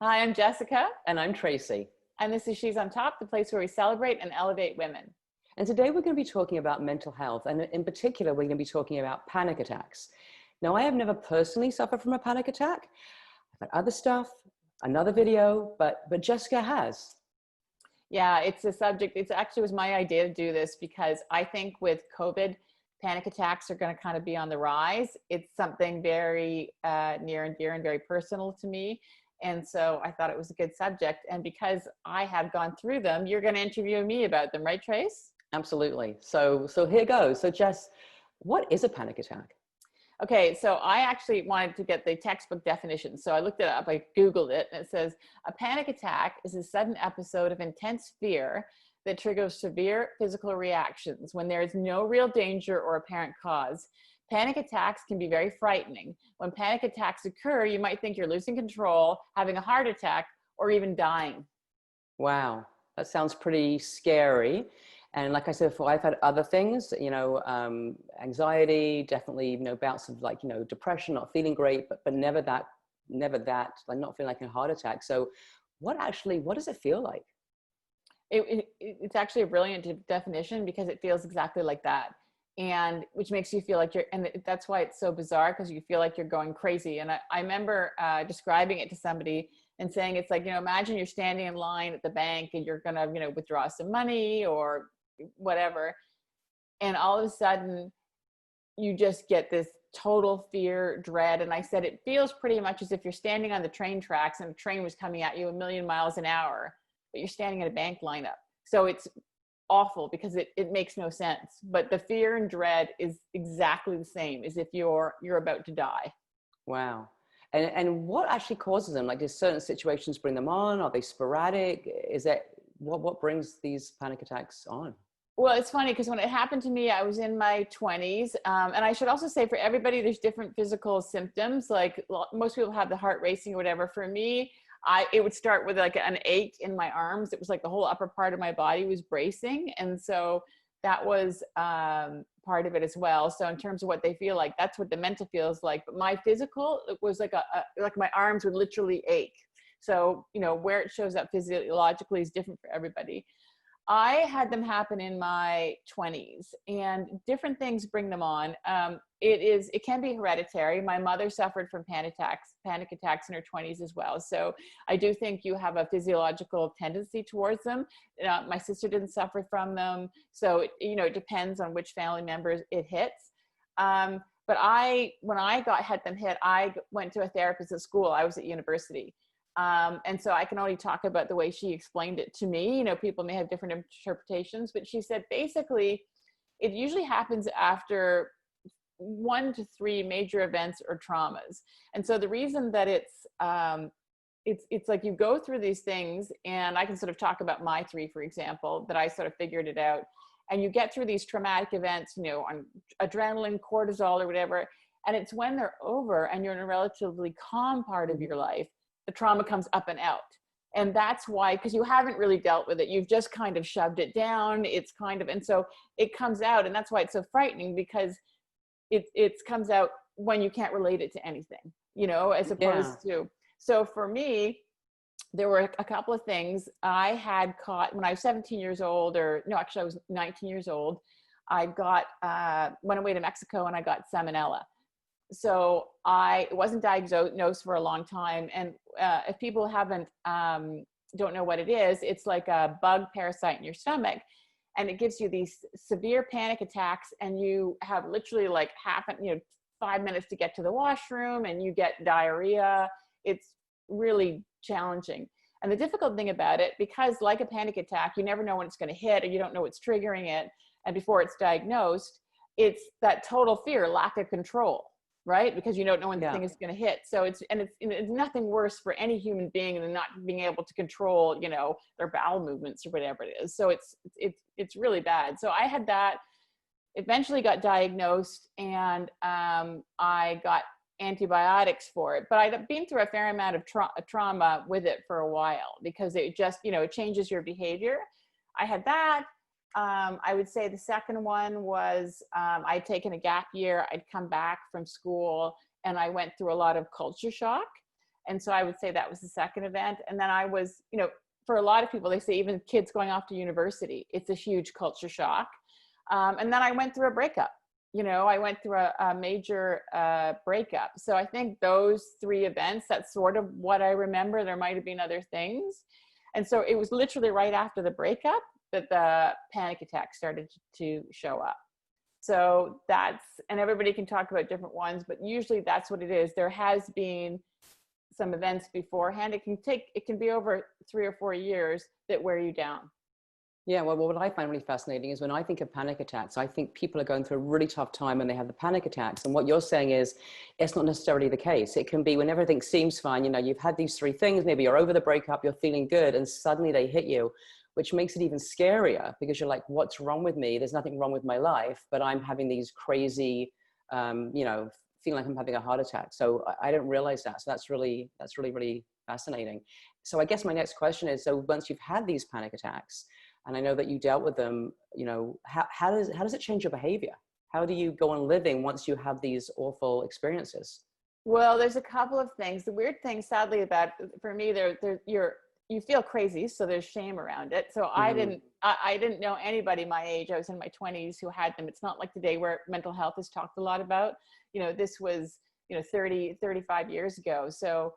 Hi, I'm Jessica, And I'm Tracy. and this is She's on Top, the place where we celebrate and elevate women. And today we're going to be talking about mental health. And in particular, we're going to be talking about panic attacks. Now, I have never personally suffered from a panic attack. I've had other stuff, another video, but Jessica has. Yeah, it's a subject. It's actually was my idea to do this because I think with COVID, panic attacks are going to kind of be on the rise. It's something very near and dear and very personal to me. And so I thought it was a good subject. And because I have gone through them, you're going to interview me about them, right, Trace? Absolutely. So here goes. So Jess, what is a panic attack? Okay, so I actually wanted to get the textbook definition. So I looked it up, I Googled it, and it says a panic attack is a sudden episode of intense fear that triggers severe physical reactions when there is no real danger or apparent cause. Panic attacks can be very frightening. When panic attacks occur, you might think you're losing control, having a heart attack, or even dying. Wow, that sounds pretty scary. And like I said before, I've had other things, anxiety, definitely, bouts of depression, not feeling great, but never that, like not feeling like a heart attack. So what does it feel like? It's actually a brilliant definition because it feels exactly like that, and which makes you feel like that's why it's so bizarre, because you feel like you're going crazy. And I remember describing it to somebody and saying it's like, imagine you're standing in line at the bank and you're gonna withdraw some money or whatever, and all of a sudden you just get this total fear, dread. And I said it feels pretty much as if you're standing on the train tracks and a train was coming at you a million miles an hour, but you're standing at a bank lineup. So it's awful because it makes no sense. But the fear and dread is exactly the same as if you're about to die. Wow. And what actually causes them? Like, do certain situations bring them on? Are they sporadic? Is that what brings these panic attacks on? Well, it's funny because when it happened to me, I was in my 20s. And I should also say for everybody, there's different physical symptoms. Like most people have the heart racing or whatever. For me, it would start with like an ache in my arms. It was like the whole upper part of my body was bracing. And so that was part of it as well. So in terms of what they feel like, that's what the mental feels like. But my physical, it was like like my arms would literally ache. So, where it shows up physiologically is different for everybody. I had them happen in my 20s, and different things bring them on. It can be hereditary. My mother suffered from panic attacks in her 20s as well. So I do think you have a physiological tendency towards them. My sister didn't suffer from them. So, it depends on which family members it hits. But when I had them hit, I went to a therapist at school. I was at university. And so I can only talk about the way she explained it to me. People may have different interpretations, but she said basically it usually happens after 1 to 3 major events or traumas. And so the reason that it's like you go through these things, and I can sort of talk about my 3, for example, that I sort of figured it out. And you get through these traumatic events, on adrenaline, cortisol, or whatever. And it's when they're over and you're in a relatively calm part of your life, the trauma comes up and out. And that's why, because you haven't really dealt with it. You've just kind of shoved it down. And so it comes out. And that's why it's so frightening, because it comes out when you can't relate it to anything, as Yeah. opposed to, so for me, there were a couple of things I had caught when I was 17 years old, or no, actually I was 19 years old. I went away to Mexico and I got salmonella. So I wasn't diagnosed for a long time. And if people don't know what it is, it's like a bug parasite in your stomach, and it gives you these severe panic attacks, and you have literally like 5 minutes to get to the washroom, and you get diarrhea. It's really challenging. And the difficult thing about it, because like a panic attack, you never know when it's going to hit, or you don't know what's triggering it. And before it's diagnosed, it's that total fear, lack of control, right? Because you don't know when the Yeah. thing is going to hit. So it's nothing worse for any human being than not being able to control, their bowel movements or whatever it is. So it's really bad. So I had that, eventually got diagnosed, and I got antibiotics for it. But I'd been through a fair amount of trauma with it for a while, because it just, it changes your behavior. I had that. I would say the second one was I'd taken a gap year. I'd come back from school, and I went through a lot of culture shock. And so I would say that was the second event. And then I was, you know, for a lot of people, they say even kids going off to university, it's a huge culture shock. And then I went through a breakup. You know, I went through a major breakup. So I think those three events, that's sort of what I remember. There might have been other things. And so it was literally right after the breakup that the panic attack started to show up. So that's, and everybody can talk about different ones, but usually that's what it is. There has been some events beforehand. It can be over 3 or 4 years that wear you down. Yeah, well, what I find really fascinating is when I think of panic attacks, I think people are going through a really tough time when they have the panic attacks. And what you're saying is it's not necessarily the case. It can be when everything seems fine, you know, you've had these three things, maybe you're over the breakup, you're feeling good, and suddenly they hit you, which makes it even scarier because you're like, what's wrong with me? There's nothing wrong with my life, but I'm having these crazy, you know, feeling like I'm having a heart attack. So I didn't realize that. So that's really, really fascinating. So I guess my next question is, so once you've had these panic attacks, and I know that you dealt with them, you know, how does it change your behavior? How do you go on living once you have these awful experiences? Well, there's a couple of things. The weird thing, sadly, about for me, you feel crazy, so there's shame around it. So Mm-hmm. I didn't know anybody my age. I was in my 20s who had them. It's not like today where mental health is talked a lot about. You know, this was, you know, 30, 35 years ago. So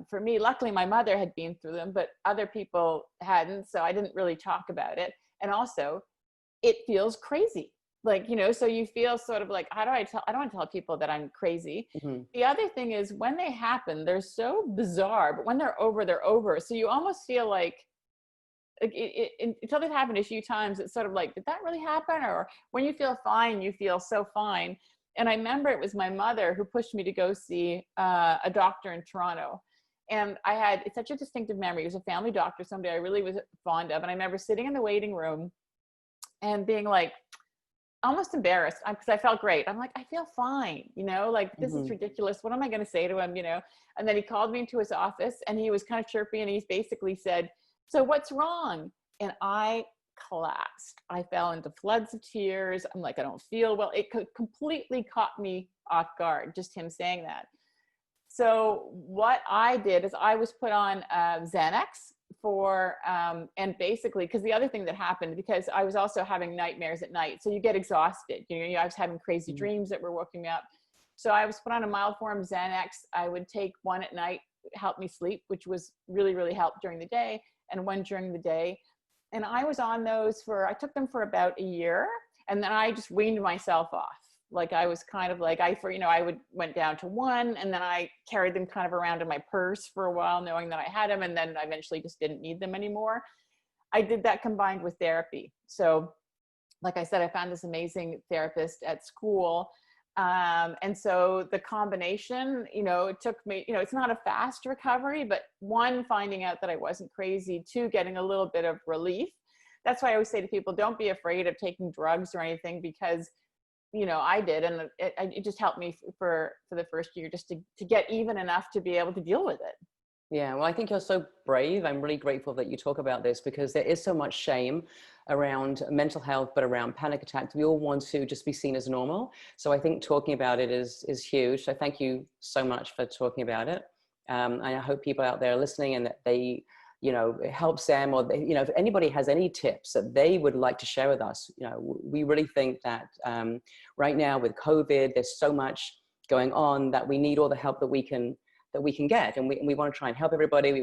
for me, luckily my mother had been through them, but other people hadn't. So I didn't really talk about it. And also it feels crazy. Like, you know, so you feel sort of like, I don't want to tell people that I'm crazy. Mm-hmm. The other thing is when they happen, they're so bizarre, but when they're over, they're over. So you almost feel like until they've happened a few times, it's sort of like, did that really happen? Or when you feel fine, you feel so fine. And I remember it was my mother who pushed me to go see a doctor in Toronto. And it's such a distinctive memory. It was a family doctor, somebody I really was fond of. And I remember sitting in the waiting room and being like, almost embarrassed because I felt great. I'm like, I feel fine, you know, like this is Mm-hmm. ridiculous. What am I going to say to him, you know? And then he called me into his office and he was kind of chirpy and he's basically said, so what's wrong? And I collapsed. I fell into floods of tears. I'm like, I don't feel well. It completely caught me off guard, just him saying that. So what I did is I was put on Xanax and basically, because the other thing that happened, because I was also having nightmares at night. So you get exhausted, you know, I was having crazy dreams that were waking me up. So I was put on a mild form of Xanax. I would take one at night, help me sleep, which was really, really helped during the day, and one during the day. And I was on those I took them for about a year. And then I just weaned myself off. Like I was kind of like, went down to one and then I carried them kind of around in my purse for a while, knowing that I had them. And then I eventually just didn't need them anymore. I did that combined with therapy. So like I said, I found this amazing therapist at school. And so the combination, you know, it took me, you know, it's not a fast recovery, but one, finding out that I wasn't crazy, two, getting a little bit of relief. That's why I always say to people, don't be afraid of taking drugs or anything, because you know, I did. And it just helped me for the first year, just to get even enough to be able to deal with it. Yeah, well, I think you're so brave. I'm really grateful that you talk about this because there is so much shame around mental health, but around panic attacks. We all want to just be seen as normal. So I think talking about it is huge. So thank you so much for talking about it. I hope people out there are listening and that they, you know, it helps them, or they, you know, if anybody has any tips that they would like to share with us, you know, we really think that right now with COVID, there's so much going on that we need all the help that we can get, and we want to try and help everybody.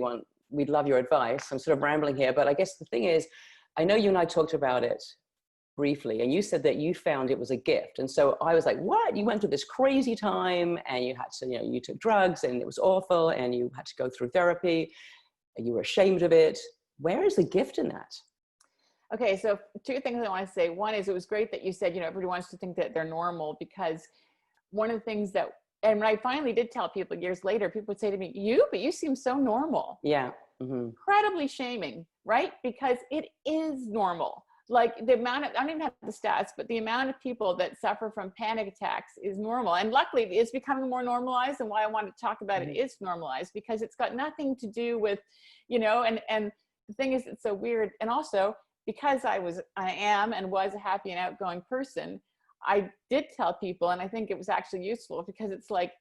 We'd love your advice. I'm sort of rambling here, but I guess the thing is, I know you and I talked about it briefly, and you said that you found it was a gift. And so I was like, what? You went through this crazy time and you had to, you know, you took drugs and it was awful and you had to go through therapy and you were ashamed of it. Where is the gift in that? Okay, so two things I want to say. One is, it was great that you said, you know, everybody wants to think that they're normal, because one of the things that, and when I finally did tell people years later, people would say to me, but you seem so normal. Yeah. Mm-hmm. Incredibly shaming, right? Because it is normal. Like the amount of, I don't even have the stats, but the amount of people that suffer from panic attacks is normal. And luckily it's becoming more normalized. And why I want to talk about it is normalized, because it's got nothing to do with, you know, and the thing is, it's so weird. And also because I am and was a happy and outgoing person, I did tell people, and I think it was actually useful, because it's like,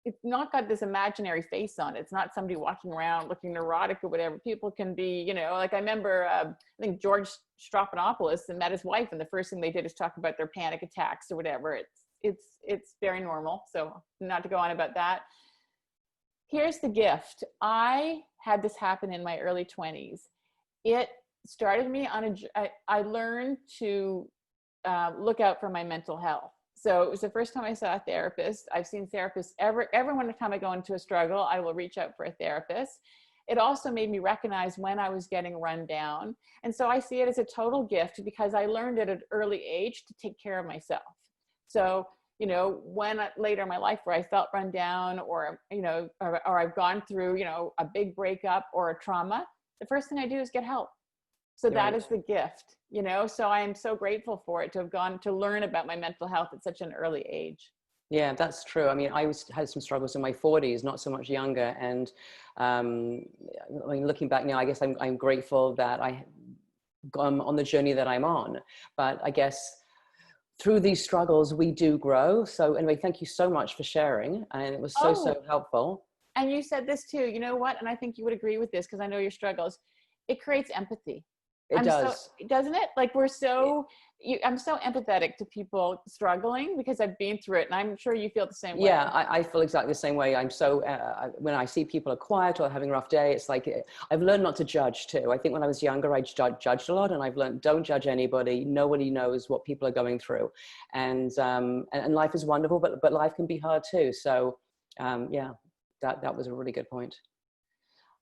it's not got this imaginary face on it. It's not somebody walking around looking neurotic or whatever. People can be, you know, like I remember, I think George Strophanopoulos and met his wife, and the first thing they did is talk about their panic attacks or whatever. It's very normal. So not to go on about that. Here's the gift. I had this happen in my early 20s. It started me on I learned to look out for my mental health. So it was the first time I saw a therapist. I've seen therapists every time I go into a struggle, I will reach out for a therapist. It also made me recognize when I was getting run down. And so I see it as a total gift because I learned at an early age to take care of myself. So, you know, when later in my life where I felt run down or, you know, or I've gone through, you know, a big breakup or a trauma, the first thing I do is get help. So that is the gift, you know, so I am so grateful for it to have gone to learn about my mental health at such an early age. Yeah, that's true. I mean, had some struggles in my 40s, not so much younger. And I mean, looking back now, I guess I'm grateful that I'm on the journey that I'm on. But I guess through these struggles, we do grow. So anyway, thank you so much for sharing. And it was so helpful. And you said this too, you know what? And I think you would agree with this because I know your struggles. It creates empathy. It does. Doesn't it? Like I'm so empathetic to people struggling because I've been through it, and I'm sure you feel the same way. Yeah, I feel exactly the same way. I'm so, when I see people are quiet or having a rough day, it's like, I've learned not to judge too. I think when I was younger, I judged a lot, and I've learned, don't judge anybody. Nobody knows what people are going through. And life is wonderful, but life can be hard too. So yeah, that was a really good point.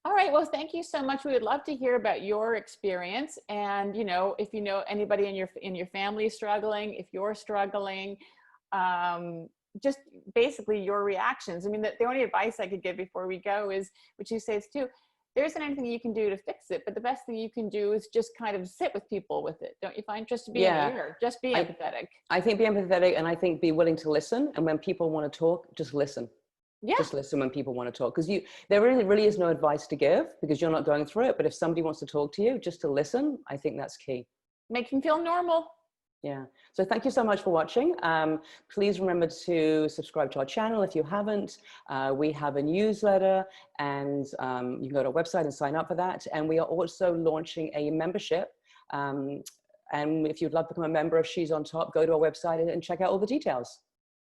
All right. Well, thank you so much. We would love to hear about your experience. And, you know, if you know anybody in your family struggling, if you're struggling, just basically your reactions. I mean, the only advice I could give before we go is, which you say is too, there isn't anything you can do to fix it, but the best thing you can do is just kind of sit with people with it. Don't you find? Just to be an ear, just be empathetic. I think be empathetic, and I think be willing to listen. And when people want to talk, just listen. Yeah. Just listen when people want to talk, because there really is no advice to give because you're not going through it. But if somebody wants to talk to you, just to listen, I think that's key. Make them feel normal. Yeah. So thank you so much for watching. Please remember to subscribe to our channel if you haven't. We have a newsletter, and you can go to our website and sign up for that. And we are also launching a membership. And if you'd love to become a member of She's on Top, go to our website and check out all the details.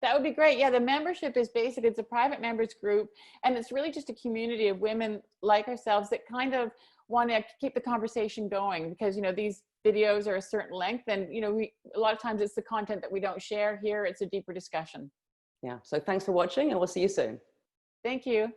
That would be great. Yeah, the membership is basic. It's a private members group, and it's really just a community of women like ourselves that kind of want to keep the conversation going because, you know, these videos are a certain length, and, you know, a lot of times it's the content that we don't share here. It's a deeper discussion. Yeah. So thanks for watching, and we'll see you soon. Thank you.